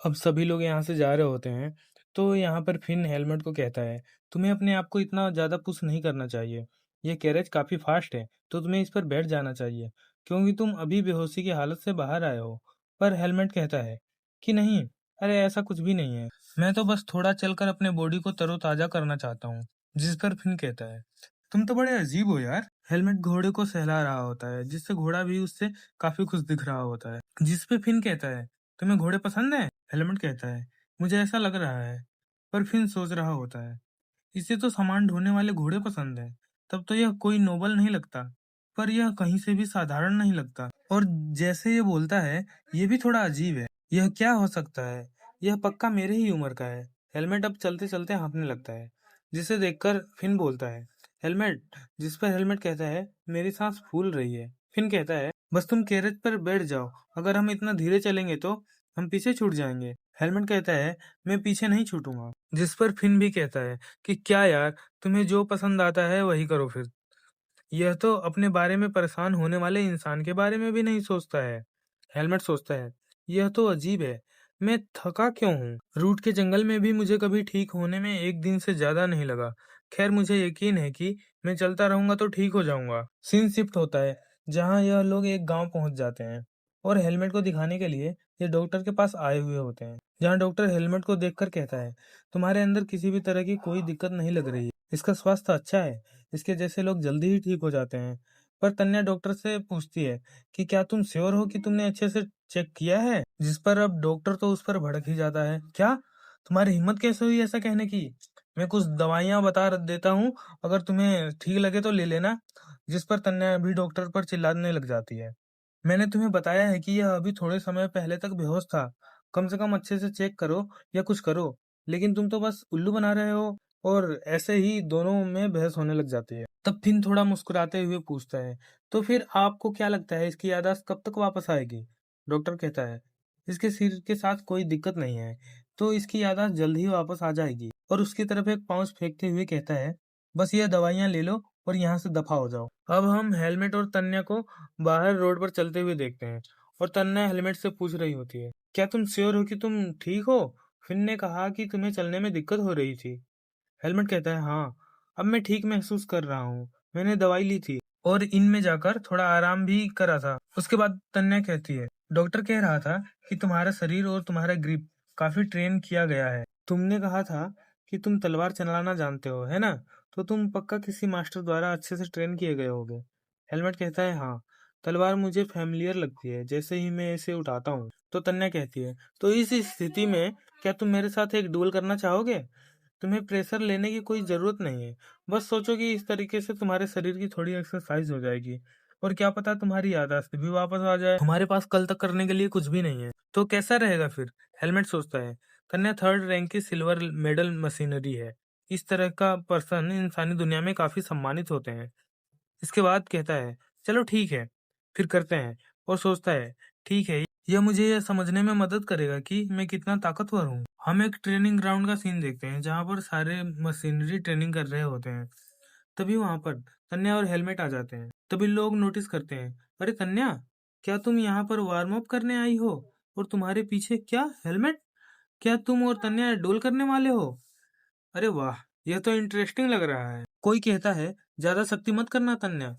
अब सभी लोग यहाँ से जा रहे होते हैं, तो यहाँ पर फिन हेलमेट को कहता है, तुम्हें अपने आप को इतना ज़्यादा पुश नहीं करना चाहिए। ये कैरेज काफ़ी फास्ट है, तो तुम्हें इस पर बैठ जाना चाहिए, क्योंकि तुम अभी बेहोशी की हालत से बाहर आए हो। पर हेलमेट कहता है कि नहीं, अरे ऐसा कुछ भी नहीं है, मैं तो बस थोड़ा चलकर अपने बॉडी को तरोताज़ा करना चाहता हूँ। जिस पर फिन कहता है, तुम तो बड़े अजीब हो यार। हेलमेट घोड़े को सहला रहा होता है, जिससे घोड़ा भी उससे काफ़ी खुश दिख रहा होता है। जिस पे फिन कहता है, तुम्हें घोड़े पसंद है? हेलमेट कहता है, मुझे ऐसा लग रहा है। पर फिन सोच रहा होता है, इसे तो सामान ढोने वाले घोड़े पसंद है, तब तो यह कोई नोबल नहीं लगता। पर यह कहीं से भी साधारण नहीं लगता। और जैसे ये बोलता है, ये भी थोड़ा अजीब है। यह क्या हो सकता है? यह पक्का मेरे ही उम्र का है। हेलमेट अब चलते चलते हाँफने लगता है, जिसे देखकर फिन बोलता है, हेलमेट। जिस पर हेलमेट कहता है, मेरी सांस फूल रही है। फिन कहता है, बस तुम कैरेज पर बैठ जाओ, अगर हम इतना धीरे चलेंगे तो हम पीछे छूट जाएंगे। हेलमेट कहता है, मैं पीछे नहीं छूटूंगा। जिस पर फिन भी कहता है कि क्या यार, तुम्हें जो पसंद आता है वही करो फिर। यह तो अपने बारे में परेशान होने वाले इंसान के बारे में भी नहीं सोचता है। हेलमेट सोचता है, यह तो अजीब है, मैं थका क्यों हूँ? रूट के जंगल में भी मुझे कभी ठीक होने में एक दिन से ज्यादा नहीं लगा। खैर, मुझे यकीन है कि मैं चलता रहूंगा तो ठीक हो जाऊंगा। सीन शिफ्ट होता है, जहाँ यह लोग एक गांव पहुंच जाते हैं और हेलमेट को दिखाने के लिए ये डॉक्टर के पास आए हुए होते हैं। जहाँ डॉक्टर हेलमेट को देखकर कहता है, तुम्हारे अंदर किसी भी तरह की कोई दिक्कत नहीं लग रही है, इसका स्वास्थ्य अच्छा है, इसके जैसे लोग जल्दी ही ठीक हो जाते हैं। पर तन्या डॉक्टर से पूछती है कि क्या तुम श्योर हो कि तुमने अच्छे से चेक किया है? जिस पर अब डॉक्टर तो उस पर भड़क ही जाता है, क्या तुम्हारी हिम्मत कैसे हुई ऐसा कहने की? मैं कुछ दवाइयां बता देता हूँ, अगर तुम्हें ठीक लगे तो ले लेना। जिस पर तन्या भी डॉक्टर पर चिल्लाने लग जाती है, मैंने तुम्हें बताया है कि यह अभी थोड़े समय पहले तक बेहोश था, कम से कम अच्छे से चेक करो या कुछ करो। लेकिन तुम तो बस उल्लू बना रहे हो। और ऐसे ही दोनों में बहस होने लग जाती है। तब फिन थोड़ा मुस्कुराते हुए पूछता है, तो फिर आपको क्या लगता है इसकी याददाश्त कब तक वापस आएगी? डॉक्टर कहता है, इसके सिर के साथ कोई दिक्कत नहीं है, तो इसकी याददाश्त जल्द ही वापस आ जाएगी। और उसकी तरफ एक पाउच फेंकते हुए कहता है, बस ये दवाइयां ले लो और यहाँ से दफा हो जाओ। अब हम हेलमेट और तन्या को बाहर रोड पर चलते हुए देखते हैं, और तन्या हेलमेट से पूछ रही होती है, क्या तुम श्योर हो कि तुम ठीक हो? फिन ने कहा कि तुम्हें चलने में दिक्कत हो रही थी। हेलमेट कहता है, हाँ, अब मैं ठीक महसूस कर रहा हूँ, मैंने दवाई ली थी और इनमें जाकर थोड़ा आराम भी करा था। उसके बाद तन्या कहती है, डॉक्टर कह रहा था कि तुम्हारा शरीर और तुम्हारा ग्रिप काफी ट्रेन किया गया है। तुमने कहा था कि तुम तलवार चलाना जानते हो, है ना? तो तुम पक्का किसी मास्टर द्वारा अच्छे से ट्रेन किए गए होगे। हेलमेट कहता है, हाँ, तलवार मुझे फैमिलियर लगती है जैसे ही मैं इसे उठाता हूँ। तो तन्या कहती है, तो इस स्थिति में क्या तुम मेरे साथ एक डुएल करना चाहोगे? तुम्हें प्रेशर लेने की कोई जरूरत नहीं है, बस सोचो कि इस तरीके से तुम्हारे शरीर की थोड़ी एक्सरसाइज हो जाएगी, और क्या पता तुम्हारी याददाश्त भी वापस आ जाए। हमारे पास कल तक करने के लिए कुछ भी नहीं है, तो कैसा रहेगा फिर? हेलमेट सोचता है, कन्या थर्ड रैंक की सिल्वर मेडल मशीनरी है, इस तरह का पर्सन इंसानी दुनिया में काफी सम्मानित होते हैं। इसके बाद कहता है, चलो ठीक है, फिर करते हैं। और सोचता है, ठीक है, यह मुझे यह समझने में मदद करेगा कि मैं कितना ताकतवर हूँ। हम एक ट्रेनिंग ग्राउंड का सीन देखते हैं, जहाँ पर सारे मशीनरी ट्रेनिंग कर रहे होते हैं। तभी वहां पर तन्या और हेलमेट आ जाते हैं। तभी लोग नोटिस करते हैं, अरे तन्या, क्या तुम यहाँ पर वार्म अप करने आई हो? और तुम्हारे पीछे क्या हेलमेट? क्या तुम और तन्या डोल करने वाले हो? अरे वाह, यह तो इंटरेस्टिंग लग रहा है। कोई कहता है, ज्यादा शक्ति मत करना तन्या,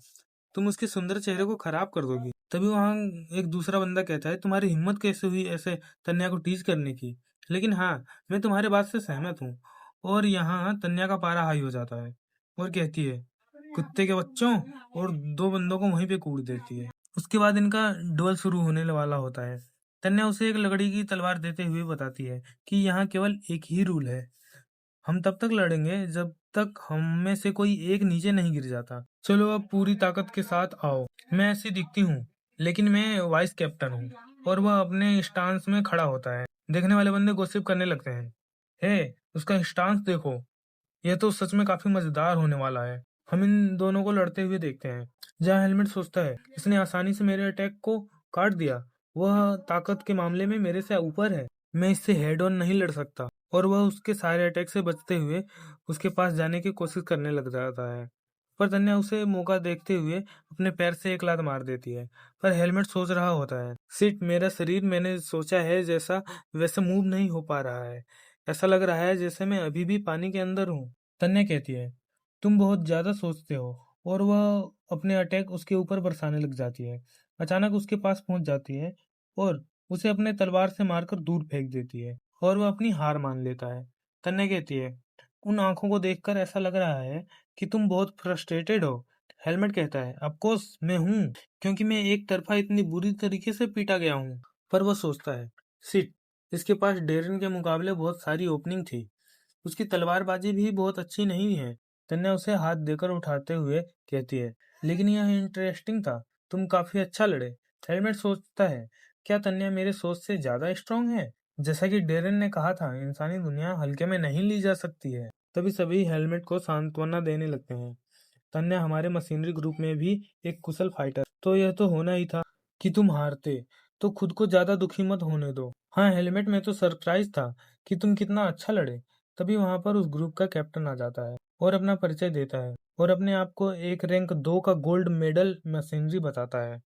तुम उसके सुंदर चेहरे को खराब कर दोगी। तभी वहां एक दूसरा बंदा कहता है, तुम्हारी हिम्मत कैसे हुई ऐसे तन्या को टीज करने की? लेकिन हाँ, मैं तुम्हारे बात से सहमत हूँ। और यहाँ तन्या का पारा हाई हो जाता है और कहती है, कुत्ते के बच्चों, और दो बंदों को वहीं पे कूट देती है। उसके बाद इनका डुएल शुरू होने वाला होता है। तन्या उसे एक लकड़ी की तलवार देते हुए बताती है कि यहाँ केवल एक ही रूल है, हम तब तक लड़ेंगे जब तक हम में से कोई एक नीचे नहीं गिर जाता। चलो अब पूरी ताकत के साथ आओ। मैं ऐसी दिखती हूँ, लेकिन मैं वाइस कैप्टन हूँ। और वह अपने स्टांस में खड़ा होता है। देखने वाले बंदे गॉसिप करने लगते हैं, हे, उसका स्टांस देखो, यह तो सच में काफी मजेदार होने वाला है। हम इन दोनों को लड़ते हुए देखते हैं, जहाँ हेलमेट सोचता है, इसने आसानी से मेरे अटैक को काट दिया, वह ताकत के मामले में मेरे से ऊपर है, मैं इससे हेड ऑन नहीं लड़ सकता। और वह उसके सारे अटैक से बचते हुए उसके पास जाने की कोशिश करने लग जाता है। पर तन्या उसे मौका देखते हुए अपने पैर से एक लात मार देती है। पर हेलमेट सोच रहा होता है, सिट मेरा शरीर मैंने सोचा है जैसा वैसे मूव नहीं हो पा रहा है। ऐसा लग रहा है जैसे मैं अभी भी पानी के अंदर हूँ। तन्या कहती है, तुम बहुत ज्यादा सोचते हो। और वह अपने अटैक उसके ऊपर बरसाने लग जाती है। अचानक उसके पास पहुंच जाती है और उसे अपने तलवार से मारकर दूर फेंक देती है और वह अपनी हार मान लेता है। तन्या कहती है, उन आंखों को देखकर ऐसा लग रहा है कि तुम बहुत फ्रस्ट्रेटेड हो। हेलमेट कहता है, ऑफ कोर्स मैं हूँ, क्योंकि मैं एक तरफा इतनी बुरी तरीके से पीटा गया हूँ। पर वह सोचता है, सिट, इसके पास डेरिन के मुकाबले बहुत सारी ओपनिंग थी। उसकी तलवारबाजी भी बहुत अच्छी नहीं है। तन्या उसे हाथ देकर उठाते हुए कहती है, लेकिन यह इंटरेस्टिंग था, तुम काफी अच्छा लड़े। हेलमेट सोचता है, क्या तन्या मेरे सोच से ज्यादा स्ट्रांग है? जैसा कि डेरेन ने कहा था, इंसानी दुनिया हल्के में नहीं ली जा सकती है। तभी सभी हेलमेट को सांत्वना देने लगते हैं। तन्या हमारे मशीनरी ग्रुप में भी एक कुशल फाइटर, तो यह तो होना ही था कि तुम हारते, तो खुद को ज्यादा दुखी मत होने दो। हाँ हेलमेट, में तो सरप्राइज था कि तुम कितना अच्छा लड़े। तभी वहां पर उस ग्रुप का कैप्टन आ जाता है और अपना परिचय देता है और अपने आप को एक रैंक 2 का गोल्ड मेडल मशीनरी बताता है।